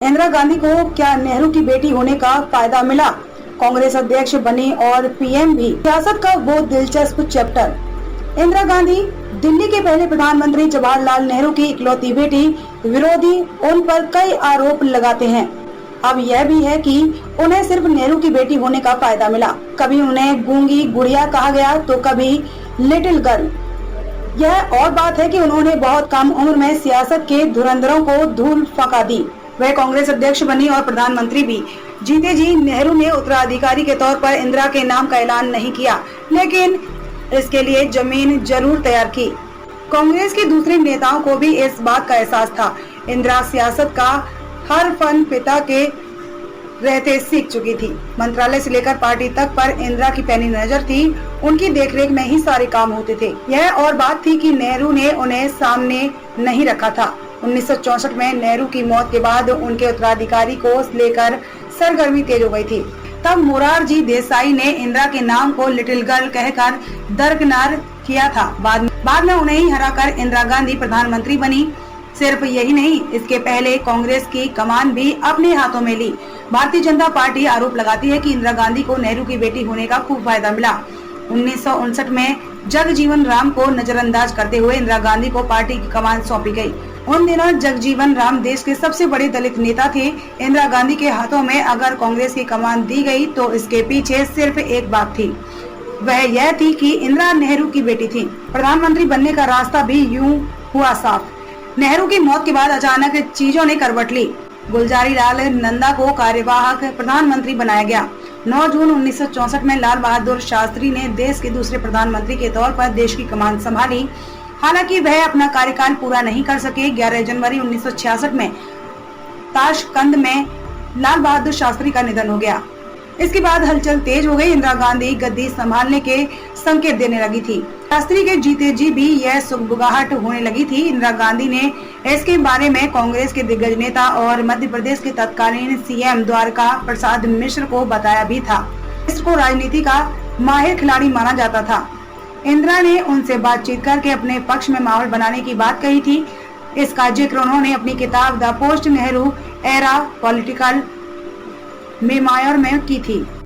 इंदिरा गांधी को क्या नेहरू की बेटी होने का फायदा मिला? कांग्रेस अध्यक्ष बनी और पीएम भी। सियासत का वो दिलचस्प चैप्टर। इंदिरा गांधी दिल्ली के पहले प्रधानमंत्री जवाहरलाल नेहरू की इकलौती बेटी। विरोधी उन पर कई आरोप लगाते हैं। अब यह भी है कि उन्हें सिर्फ नेहरू की बेटी होने का फायदा मिला। कभी उन्हें गूंगी गुड़िया कहा गया तो कभी लिटिल गर्ल। यह और बात है कि उन्होंने बहुत कम उम्र में सियासत के धुरंधरों को धूल फंका दी। वह कांग्रेस अध्यक्ष बनी और प्रधानमंत्री भी। जीते जी नेहरू ने उत्तराधिकारी के तौर पर इंदिरा के नाम का ऐलान नहीं किया, लेकिन इसके लिए जमीन जरूर तैयार की। कांग्रेस के दूसरे नेताओं को भी इस बात का एहसास था। इंदिरा सियासत का हर फन पिता के रहते सीख चुकी थी। मंत्रालय से लेकर पार्टी तक पर इंदिरा की पैनी नजर थी। उनकी देखरेख में ही सारे काम होते थे। यह और बात थी कि नेहरू ने उन्हें सामने नहीं रखा था। 1964 में नेहरू की मौत के बाद उनके उत्तराधिकारी को लेकर सरगर्मी तेज हो गई थी। तब मोरारजी देसाई ने इंदिरा के नाम को लिटिल गर्ल कहकर दरकिनार किया था। बाद में उन्हें ही हराकर इंदिरा गांधी प्रधानमंत्री बनी। सिर्फ यही नहीं, इसके पहले कांग्रेस की कमान भी अपने हाथों में ली। भारतीय जनता पार्टी आरोप लगाती है कि इंदिरा गांधी को नेहरू की बेटी होने का खूब फायदा मिला। 1959 में जगजीवन राम को नजरअंदाज करते हुए इंदिरा गांधी को पार्टी की कमान सौंपी गई। उन दिनों जगजीवन राम देश के सबसे बड़े दलित नेता थे। इंदिरा गांधी के हाथों में अगर कांग्रेस की कमान दी गई तो इसके पीछे सिर्फ एक बात थी, वह यह थी कि इंदिरा नेहरू की बेटी थी। प्रधानमंत्री बनने का रास्ता भी यूं हुआ साफ। नेहरू की मौत के बाद अचानक चीजों ने करवट ली। गुलजारी लाल नंदा को कार्यवाहक प्रधानमंत्री बनाया गया। 9 जून 1964 में लाल बहादुर शास्त्री ने देश के दूसरे प्रधानमंत्री के तौर पर देश की कमान संभाली। हालांकि वह अपना कार्यकाल पूरा नहीं कर सके। 11 जनवरी 1966 में ताशकंद में लाल बहादुर शास्त्री का निधन हो गया। इसके बाद हलचल तेज हो गई। इंदिरा गांधी गद्दी संभालने के संकेत देने लगी थी। शास्त्री के जीते जी भी यह सुगबुगाहट होने लगी थी। इंदिरा गांधी ने इसके बारे में कांग्रेस के दिग्गज नेता और मध्य प्रदेश के तत्कालीन सीएम द्वारका प्रसाद मिश्र को बताया भी था। इसको राजनीति का माहिर खिलाड़ी माना जाता था। इंदिरा ने उनसे बातचीत करके अपने पक्ष में माहौल बनाने की बात कही थी। इसका जिक्र उन्होंने अपनी किताब the post Nehru era political memoir में की थी।